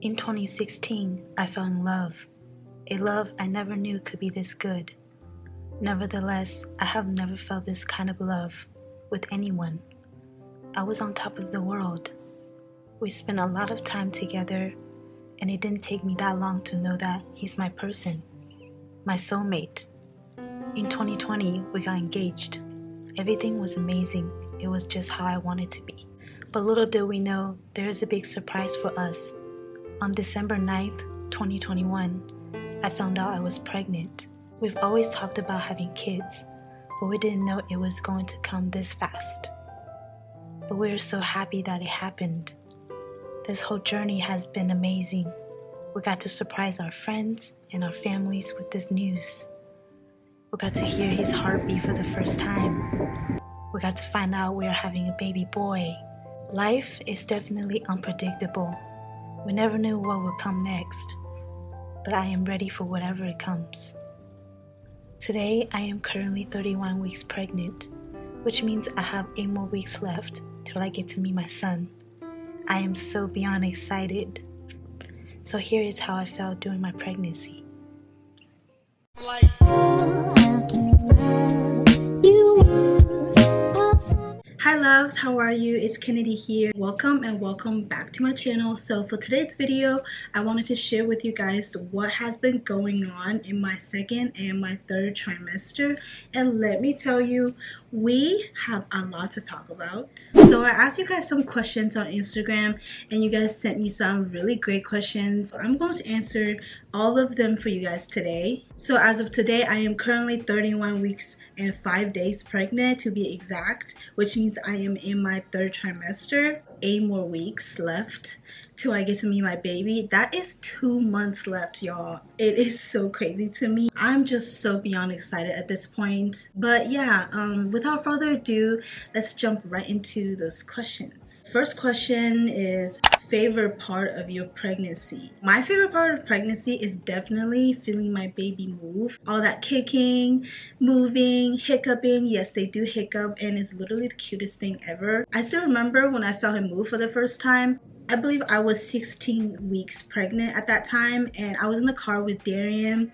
In 2016, I fell in love, a love I never knew could be this good. Nevertheless, I have never felt this kind of love with anyone. I was on top of the world. We spent a lot of time together, and it didn't take me that long to know that he's my person, my soulmate. In 2020, we got engaged. Everything was amazing. It was just how I wanted to be. But little did we know, there is a big surprise for us. On December 9th, 2021, I found out I was pregnant. We've always talked about having kids, but we didn't know it was going to come this fast. But we are so happy that it happened. This whole journey has been amazing. We got to surprise our friends and our families with this news. We got to hear his heartbeat for the first time. We got to find out we are having a baby boy. Life is definitely unpredictable. We never knew what would come next, but I am ready for whatever it comes. Today, I am currently 31 weeks pregnant, which means I have 8 more weeks left till I get to meet my son. I am so beyond excited. So here is how I felt during my pregnancy. Hi loves, how are you? It's Kennedy here. Welcome and welcome back to my channel. So for today's video, I wanted to share with you guys what has been going on in my second and my third trimester. And let me tell you, we have a lot to talk about. So I asked you guys some questions on Instagram and you guys sent me some really great questions. I'm going to answer all of them for you guys today. So as of today, I am currently 31 weeks and 5 days pregnant to be exact, which means I am in my third trimester. 8 more weeks left till I get to meet my baby. That is 2 months left, y'all. It is so crazy to me. I'm just so beyond excited at this point. But yeah, without further ado, let's jump right into those questions. First question is, favorite part of your pregnancy? My favorite part of pregnancy is definitely feeling my baby move. All that kicking, moving, hiccuping. Yes, they do hiccup and it's literally the cutest thing ever. I still remember when I felt him move for the first time. I believe I was 16 weeks pregnant at that time and I was in the car with Darian.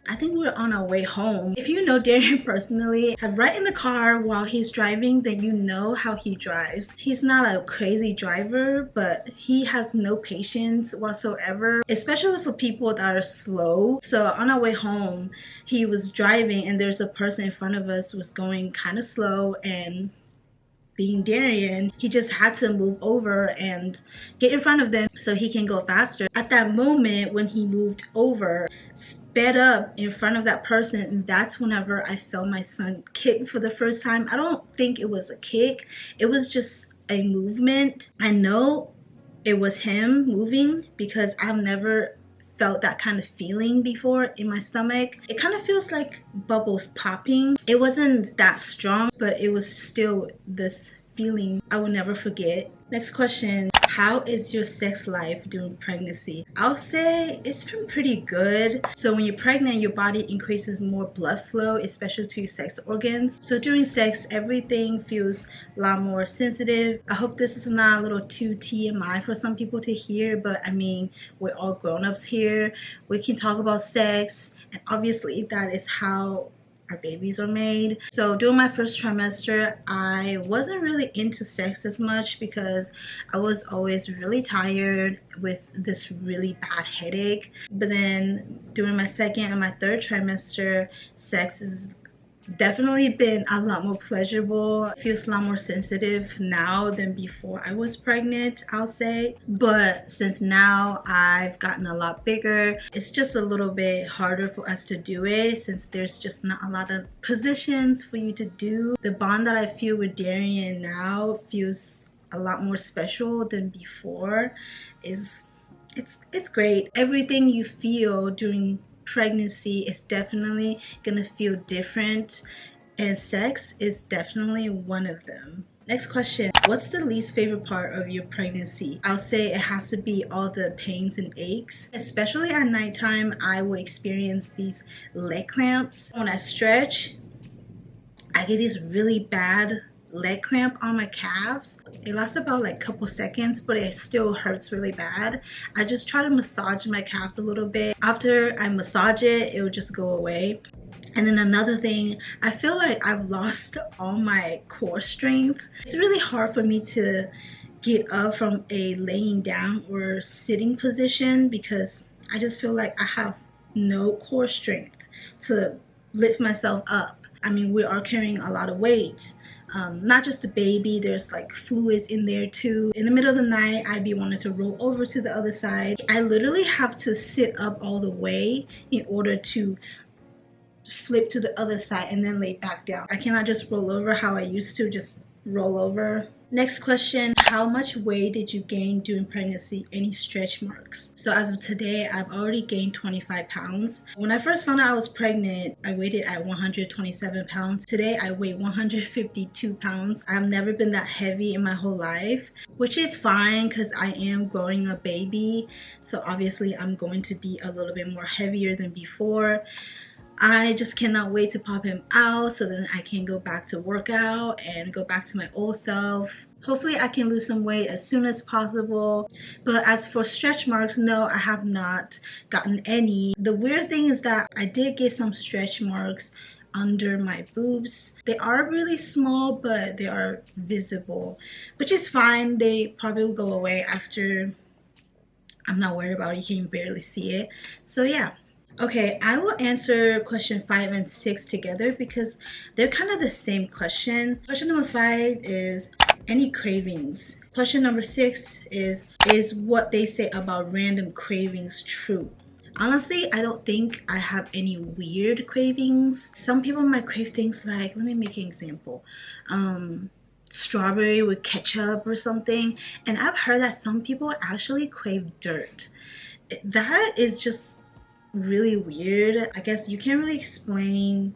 I think we were on our way home. If you know Darian personally, have right in the car while he's driving, then you know how he drives. He's not a crazy driver, but he has no patience whatsoever, especially for people that are slow. So on our way home, he was driving and there's a person in front of us who was going kind of slow, and being Darian, he just had to move over and get in front of them so he can go faster. At that moment when he moved over, sped up in front of that person, and that's whenever I felt my son kick for the first time. I don't think it was a kick, it was just a movement. I know it was him moving because I've never felt that kind of feeling before in my stomach. It kind of feels like bubbles popping. It wasn't that strong, but it was still this feeling I will never forget. Next question, how is your sex life during pregnancy? I'll say it's been pretty good. So when you're pregnant, your body increases more blood flow, especially to your sex organs. So during sex, everything feels a lot more sensitive. I hope this is not a little too TMI for some people to hear, but I mean, we're all grown-ups here. We can talk about sex, and obviously that is how our babies are made. So during my first trimester, I wasn't really into sex as much because I was always really tired with this really bad headache. But then during my second and my third trimester, sex is definitely been a lot more pleasurable. It feels a lot more sensitive now than before I was pregnant, I'll say. But since now I've gotten a lot bigger, it's just a little bit harder for us to do it since there's just not a lot of positions for you to do. The bond that I feel with Darian now feels a lot more special than before. It's great. Everything you feel during pregnancy is definitely gonna feel different, and sex is definitely one of them. Next question, what's the least favorite part of your pregnancy? I'll say it has to be all the pains and aches. Especially at nighttime, I will experience these leg cramps. When I stretch, I get these really bad leg cramp on my calves. It lasts about like a couple seconds, but it still hurts really bad. I just try to massage my calves a little bit. After I massage it, it will just go away. And then another thing, I feel like I've lost all my core strength. It's really hard for me to get up from a laying down or sitting position because I just feel like I have no core strength to lift myself up. I mean, we are carrying a lot of weight. Not just the baby, there's like fluids in there too. In the middle of the night, I'd be wanting to roll over to the other side. I literally have to sit up all the way in order to flip to the other side and then lay back down. I cannot just roll over how I used to, just roll over. Next question, how much weight did you gain during pregnancy? Any stretch marks? So as of today, I've already gained 25 pounds. When I first found out I was pregnant, I weighed at 127 pounds. Today, I weigh 152 pounds. I've never been that heavy in my whole life, which is fine because I am growing a baby. So obviously, I'm going to be a little bit more heavier than before. I just cannot wait to pop him out so then I can go back to workout and go back to my old self. Hopefully I can lose some weight as soon as possible. But as for stretch marks, no, I have not gotten any. The weird thing is that I did get some stretch marks under my boobs. They are really small, but they are visible, which is fine. They probably will go away after. I'm not worried about it. You can barely see it. So yeah. Okay, I will answer question 5 and 6 together because they're kind of the same question. Question number 5 is any cravings. Question number 6 is what they say about random cravings true? Honestly, I don't think I have any weird cravings. Some people might crave things like, let me make an example. Strawberry with ketchup or something. And I've heard that some people actually crave dirt. That is just really weird. I guess you can't really explain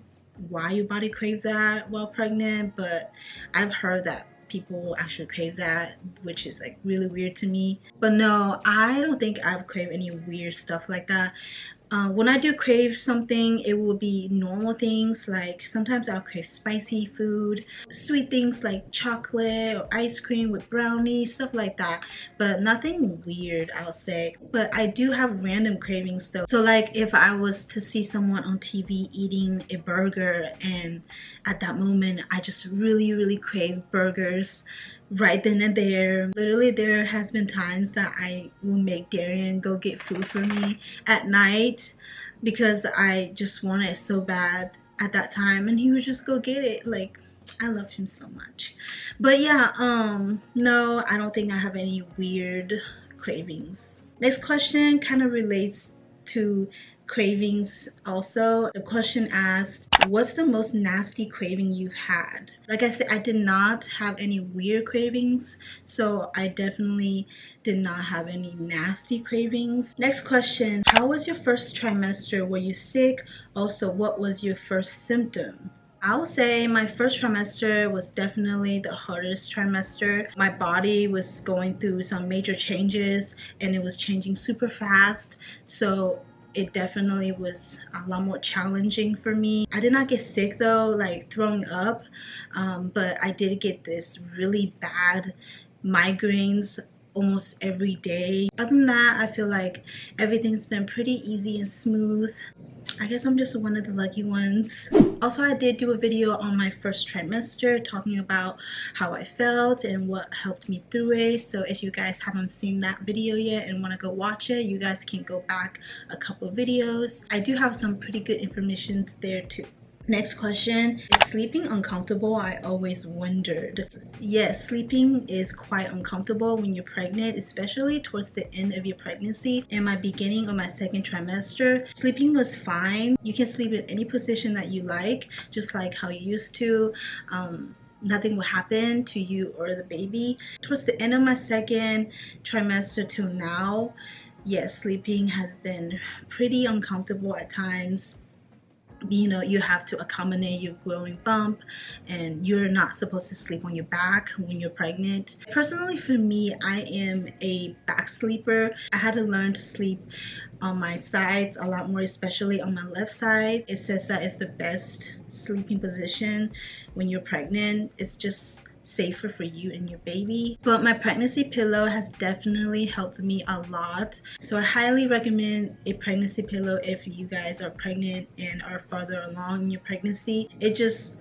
why your body crave that while pregnant, but I've heard that people actually crave that, which is like really weird to me. But no, I don't think I've craved any weird stuff like that. When I do crave something, it will be normal things, like sometimes I'll crave spicy food, sweet things like chocolate or ice cream with brownies, stuff like that, but nothing weird, I'll say. But I do have random cravings though. So like if I was to see someone on TV eating a burger and at that moment I just really crave burgers right then and there. Literally, there has been times that I will make Darian go get food for me at night because I just want it so bad at that time, and he would just go get it. Like, I love him so much. But yeah, no, I don't think I have any weird cravings. Next question kind of relates to cravings also. The question asked, what's the most nasty craving you've had? Like I said, I did not have any weird cravings, so I definitely did not have any nasty cravings. Next question, how was your first trimester? Were you sick? Also, what was your first symptom? I would say my first trimester was definitely the hardest trimester. My body was going through some major changes and it was changing super fast, so it definitely was a lot more challenging for me. I did not get sick though, like throwing up, but I did get this really bad migraines almost every day. Other than that, I feel like everything's been pretty easy and smooth. I guess I'm just one of the lucky ones. Also, I did do a video on my first trimester talking about how I felt and what helped me through it. So if you guys haven't seen that video yet and want to go watch it, you guys can go back a couple of videos. I do have some pretty good information there too. Next question, is sleeping uncomfortable? I always wondered. Yes, sleeping is quite uncomfortable when you're pregnant, especially towards the end of your pregnancy. In my beginning of my second trimester, sleeping was fine. You can sleep in any position that you like, just like how you used to. Nothing will happen to you or the baby. Towards the end of my second trimester till now, yes, sleeping has been pretty uncomfortable at times. you know, you have to accommodate your growing bump, and you're not supposed to sleep on your back when you're pregnant. Personally, for me, I am a back sleeper. I had to learn to sleep on my sides a lot more, especially on my left side. It says that it's the best sleeping position when you're pregnant. It's just safer for you and your baby. But my pregnancy pillow has definitely helped me a lot, so I highly recommend a pregnancy pillow if you guys are pregnant and are farther along in your pregnancy. It just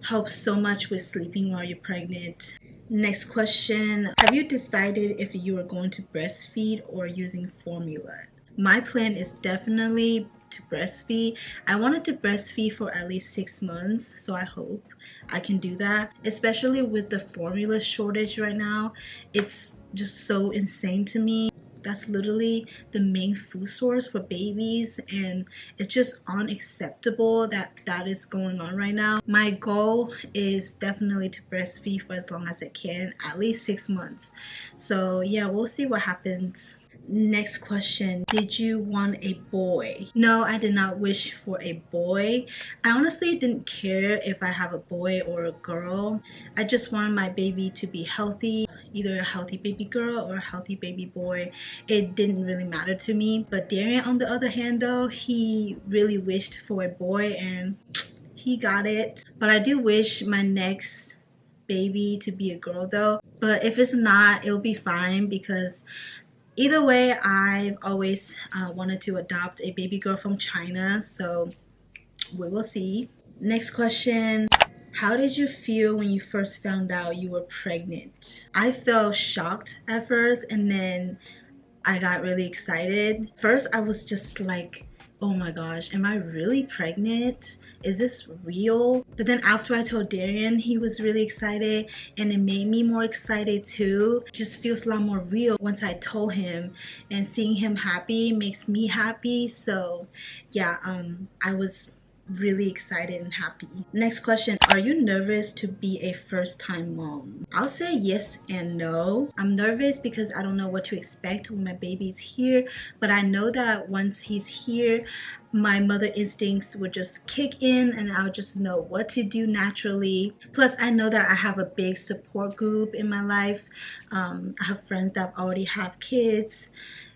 helps so much with sleeping while you're pregnant. Next question, have you decided if you are going to breastfeed or using formula? My plan is definitely to breastfeed. I wanted to breastfeed for at least 6 months, so I hope I can do that, especially with the formula shortage right now. It's just so insane to me. That's literally the main food source for babies, and it's just unacceptable that that is going on right now. My goal is definitely to breastfeed for as long as I can, at least 6 months. So yeah, we'll see what happens. Next question, did you want a boy? No, I did not wish for a boy. I honestly didn't care if I have a boy or a girl. I just wanted my baby to be healthy, either a healthy baby girl or a healthy baby boy. It didn't really matter to me. But Darian, on the other hand though, he really wished for a boy and he got it. But I do wish my next baby to be a girl though. But if it's not, it'll be fine, because either way, I've always wanted to adopt a baby girl from China, so we will see. Next question, how did you feel when you first found out you were pregnant? I felt shocked at first, and then I got really excited. First, I was just like, oh my gosh, am I really pregnant? Is this real? But then after I told Darian, he was really excited, and it made me more excited too. It just feels a lot more real once I told him, and seeing him happy makes me happy. So yeah, I was really excited and happy. Next question, are you nervous to be a first-time mom? I'll say yes and no. I'm nervous because I don't know what to expect when my baby's here, but I know that once he's here, my mother instincts would just kick in and I'll just know what to do naturally. Plus, I know that I have a big support group in my life. I have friends that already have kids.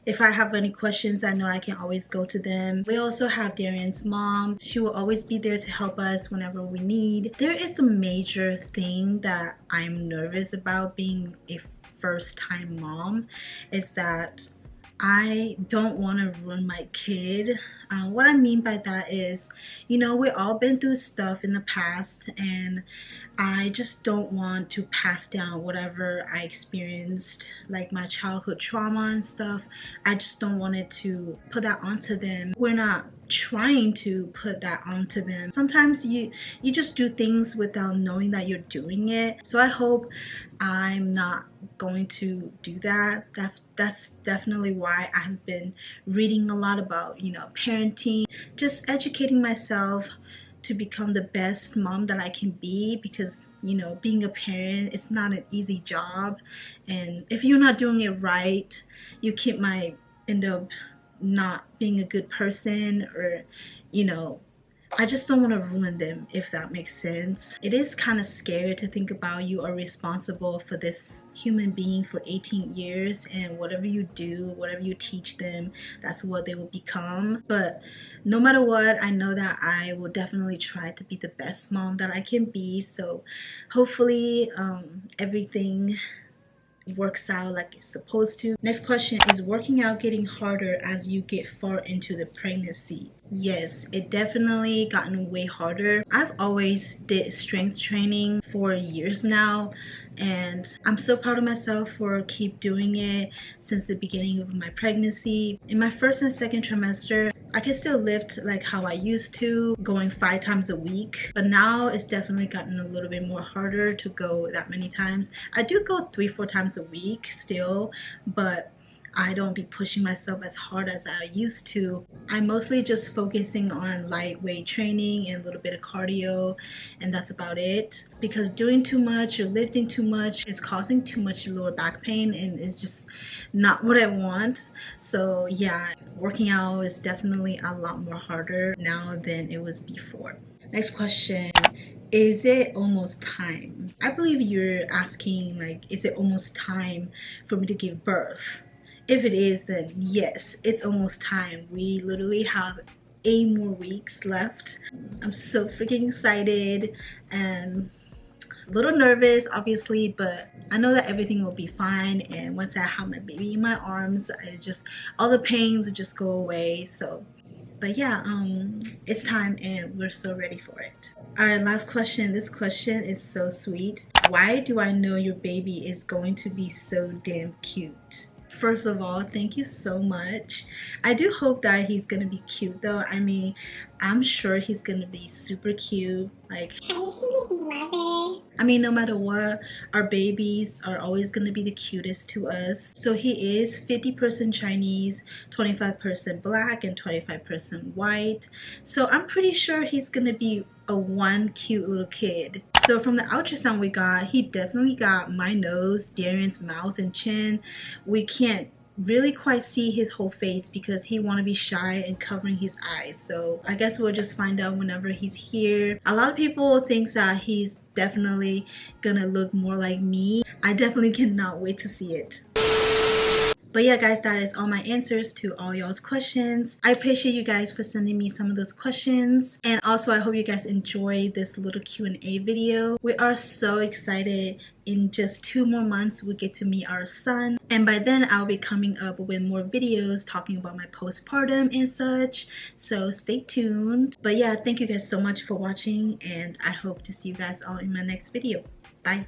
If I have any questions, I know I can always go to them. We also have Darian's mom. She will always be there to help us whenever we need. There is a major thing that I'm nervous about being a first-time mom, is that I don't want to ruin my kid. What I mean by that is, you know, we've all been through stuff in the past, and I just don't want to pass down whatever I experienced, like my childhood trauma and stuff. I just don't want it to put that onto them. We're not trying to put that onto them. Sometimes you just do things without knowing that you're doing it. So I hope I'm not going to do that. That's definitely why I've been reading a lot about, you know, parenting, just educating myself to become the best mom that I can be, because, you know, being a parent, it's not an easy job, and if you're not doing it right, your kid might end up not being a good person, or, you know, I just don't want to ruin them, if that makes sense. It is kind of scary to think about you are responsible for this human being for 18 years, and whatever you do, whatever you teach them, that's what they will become. But no matter what, I know that I will definitely try to be the best mom that I can be. So hopefully everything works out like it's supposed to. Next question, is working out getting harder as you get far into the pregnancy? Yes, it definitely gotten way harder. I've always did strength training for years now, and I'm so proud of myself for keep doing it since the beginning of my pregnancy. In my first and second trimester, I can still lift like how I used to, going 5 times a week, but now it's definitely gotten a little bit more harder to go that many times. I do go 3-4 times a week still, but I don't be pushing myself as hard as I used to. I'm mostly just focusing on lightweight training and a little bit of cardio, and that's about it. Because doing too much or lifting too much is causing too much lower back pain, and it's just not what I want. So yeah, working out is definitely a lot more harder now than it was before. Next question. Is it almost time? I believe you're asking, like, is it almost time for me to give birth? If it is, then yes, it's almost time. We literally have 8 more weeks left. I'm so freaking excited and a little nervous, obviously, but I know that everything will be fine. And once I have my baby in my arms, all the pains will just go away. So but yeah, it's time and we're so ready for it. All right, last question. This question is so sweet. Why do I know your baby is going to be so damn cute? First of all, thank you so much. I do hope that he's gonna be cute though. I mean, I'm sure he's gonna be super cute. Like, have you seen his mother? I mean, no matter what, our babies are always gonna be the cutest to us. So he is 50% Chinese, 25% black, and 25% white. So I'm pretty sure he's gonna be a one cute little kid. So from the ultrasound we got, he definitely got my nose, Darian's mouth and chin. We can't really quite see his whole face because he want to be shy and covering his eyes. So I guess we'll just find out whenever he's here. A lot of people think that he's definitely gonna look more like me. I definitely cannot wait to see it. But yeah, guys, that is all my answers to all y'all's questions. I appreciate you guys for sending me some of those questions. And also, I hope you guys enjoy this little Q&A video. We are so excited. In just 2 more months, we get to meet our son. And by then, I'll be coming up with more videos talking about my postpartum and such. So stay tuned. But yeah, thank you guys so much for watching. And I hope to see you guys all in my next video. Bye.